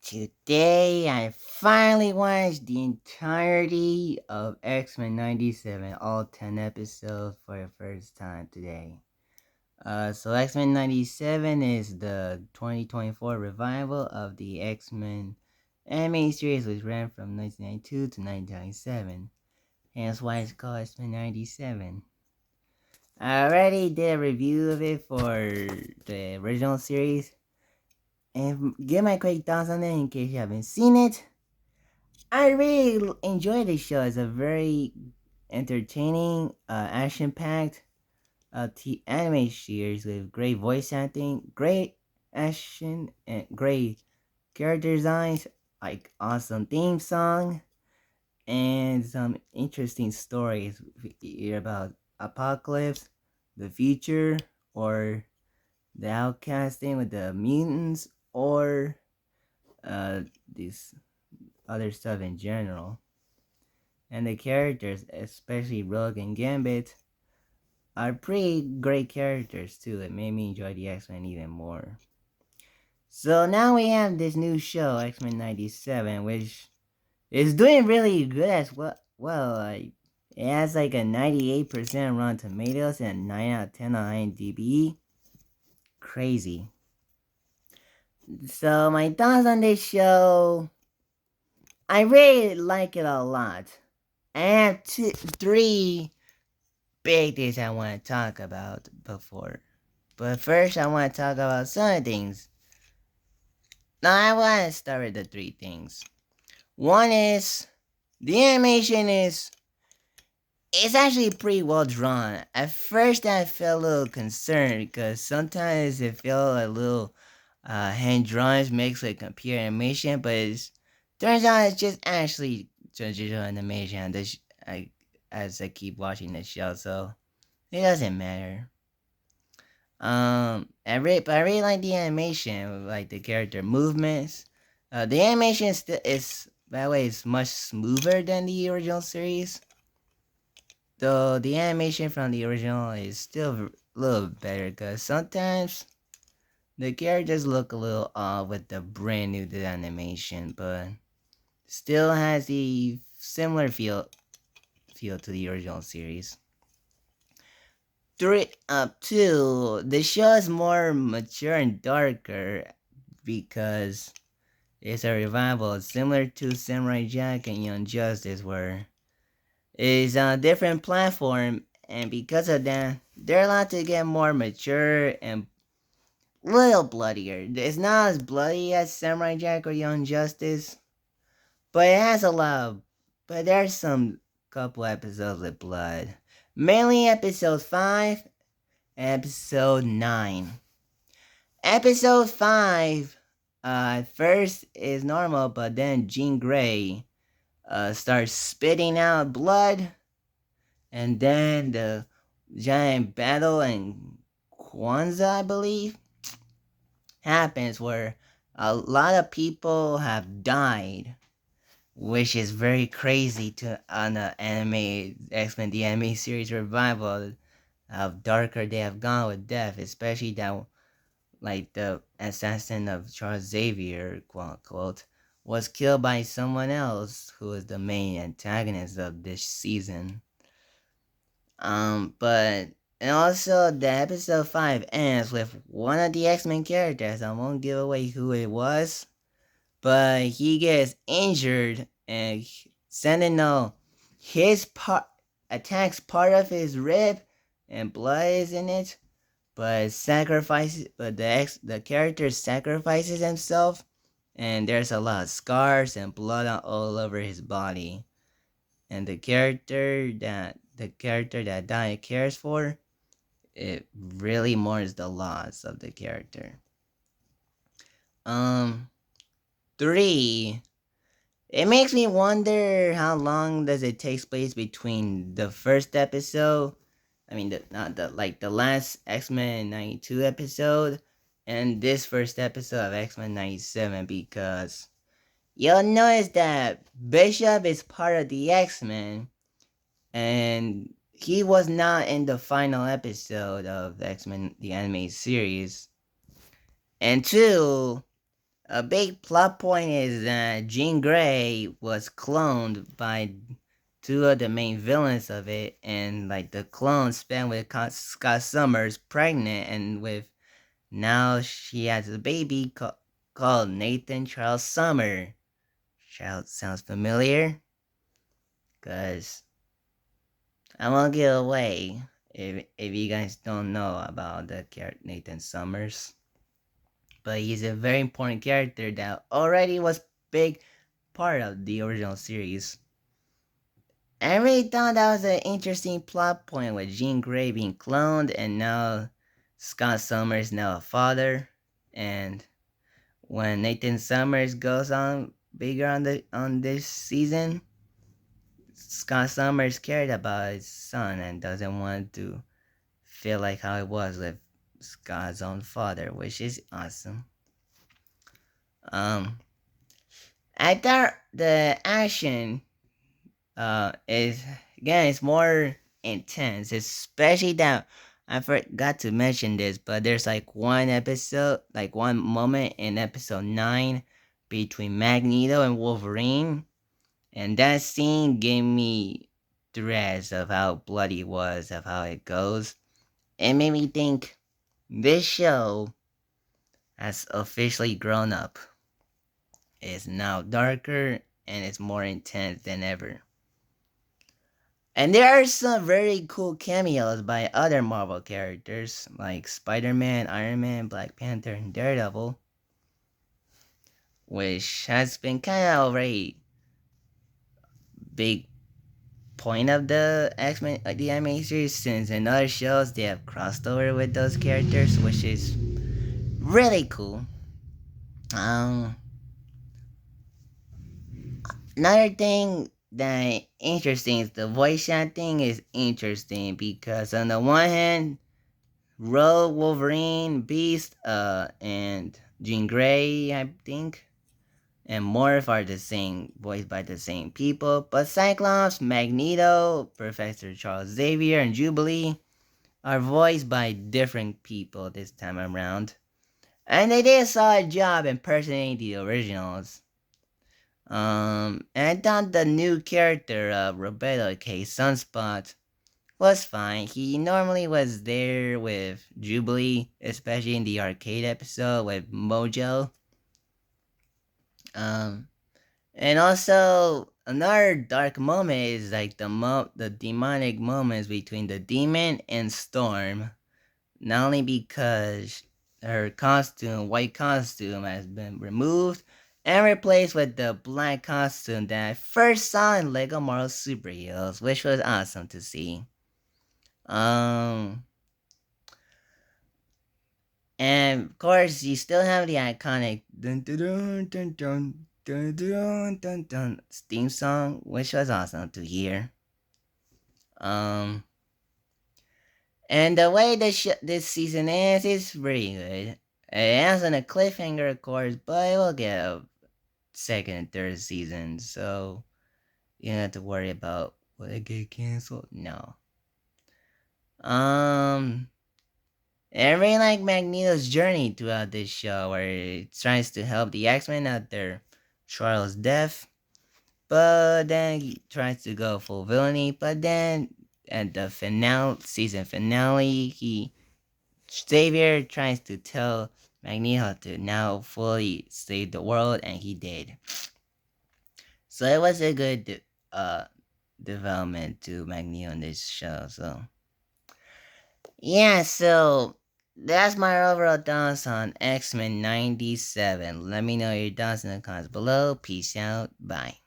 Today, I finally watched the entirety of X-Men 97, all 10 episodes for the first time today. So X-Men 97 is the 2024 revival of the X-Men anime series, which ran from 1992 to 1997. Hence why it's called X-Men 97. I already did a review of it for the original series, and give my quick thoughts on it in case you haven't seen it. I really enjoy this show. It's a very entertaining, action-packed anime series with great voice acting, great action, and great character designs, like awesome theme song, and some interesting stories either about apocalypse, the future, or the outcasting with the mutants, or this other stuff in general. And the characters, especially Rogue and Gambit, are pretty great characters too. It made me enjoy the X-Men even more. So now we have this new show, X-Men 97, which is doing really good as well. It has like a 98% Rotten Tomatoes and 9 out of 10 on IMDb. Crazy. So my thoughts on this show, I really like it a lot. I have three big things I want to talk about before. But first, I want to talk about some things. Now, I want to start with the three things. One is the animation is it's actually pretty well drawn. At first, I felt a little concerned because sometimes it felt a little hand drawings mixed with computer animation, but it turns out it's just actually traditional animation. As I keep watching the show, so it doesn't matter. But I really like the animation, like the character movements. The animation is by the way is much smoother than the original series. Though the animation from the original is still a little better, cause sometimes the characters look a little off with the brand new animation, but still has the similar feel to the original series. Three up two, the show is more mature and darker because it's a revival similar to Samurai Jack and Young Justice, where it's on a different platform, and because of that, they're allowed to get more mature and little bloodier. It's not as bloody as Samurai Jack or Young Justice, but it has a lot of. But there's some couple episodes with blood, mainly episode 5 and episode 9. Episode 5, at first is normal, but then Jean Grey starts spitting out blood, and then the giant battle in Kwanzaa, I believe, happens where a lot of people have died, which is very crazy to on the anime X-Men the anime series revival. How darker they have gone with death, especially that like the assassin of Charles Xavier, quote unquote, was killed by someone else who is the main antagonist of this season. But and also the episode 5 ends with one of the X-Men characters. I won't give away who it was, but he gets injured and Sentinel his part attacks part of his rib and blood is in it, but the character sacrifices himself, and there's a lot of scars and blood all over his body, and the character that Diane cares for, it really mourns the loss of the character. um 3, it makes me wonder how long does it take place between the first episode, I mean, not the like the last X-Men 92 episode and this first episode of X-Men 97, because you'll notice that Bishop is part of the X-Men and he was not in the final episode of X-Men the anime series. And two, A big plot point is that Jean Grey was cloned by two of the main villains of it, and like the clone spent with Scott Summers pregnant, and with now she has a baby called Nathan Charles Summer. Sounds familiar? Cause I won't give away if you guys don't know about the character Nathan Summers. But he's a very important character that already was big part of the original series. I really thought that was an interesting plot point with Jean Grey being cloned and now Scott Summers now a father. And when Nathan Summers goes on bigger on this season, Scott Summers cared about his son and doesn't want to feel like how it was with Scott's own father, which is awesome. Um, I thought the action is again it's more intense, especially that I forgot to mention this, but there's like one episode, like one moment in episode 9 between Magneto and Wolverine, and that scene gave me dreads of how bloody it was, of how it goes. It made me think this show has officially grown up. It's now darker and it's more intense than ever. And there are some very cool cameos by other Marvel characters like Spider Man, Iron Man, Black Panther, and Daredevil, which has been kind of already big point of the X-Men, the anime series, since in other shows they have crossed over with those characters, which is really cool. Um, Another thing that interesting is the voice acting is interesting because on the one hand, Rogue, Wolverine, Beast, and Jean Grey, I think, and Morph are the same, voiced by the same people, but Cyclops, Magneto, Professor Charles Xavier, and Jubilee are voiced by different people this time around. And they did a solid job impersonating the originals. And I thought the new character of Roberto K. Sunspot was fine. He normally was there with Jubilee, especially in the arcade episode with Mojo. Um, and also another dark moment is like the demonic moments between the demon and Storm. Not only because her costume, white costume, has been removed and replaced with the black costume that I first saw in Lego Marvel Superheroes, which was awesome to see. Um, and of course, you still have the iconic dun dun dun dun dun dun dun dun dun theme song, which was awesome to hear. Um, and the way this season is pretty good. It ends on a cliffhanger, of course, but it will get a second and third season, so you don't have to worry about will it get canceled. No. Um, I really like Magneto's journey throughout this show, where it tries to help the X-Men after Charles' death, but then he tries to go full villainy. But then at the season finale, Xavier tries to tell Magneto to now fully save the world, and he did. So it was a good development to Magneto in this show. So yeah, so that's my overall thoughts on X-Men 97. Let me know your thoughts in the comments below. Peace out. Bye.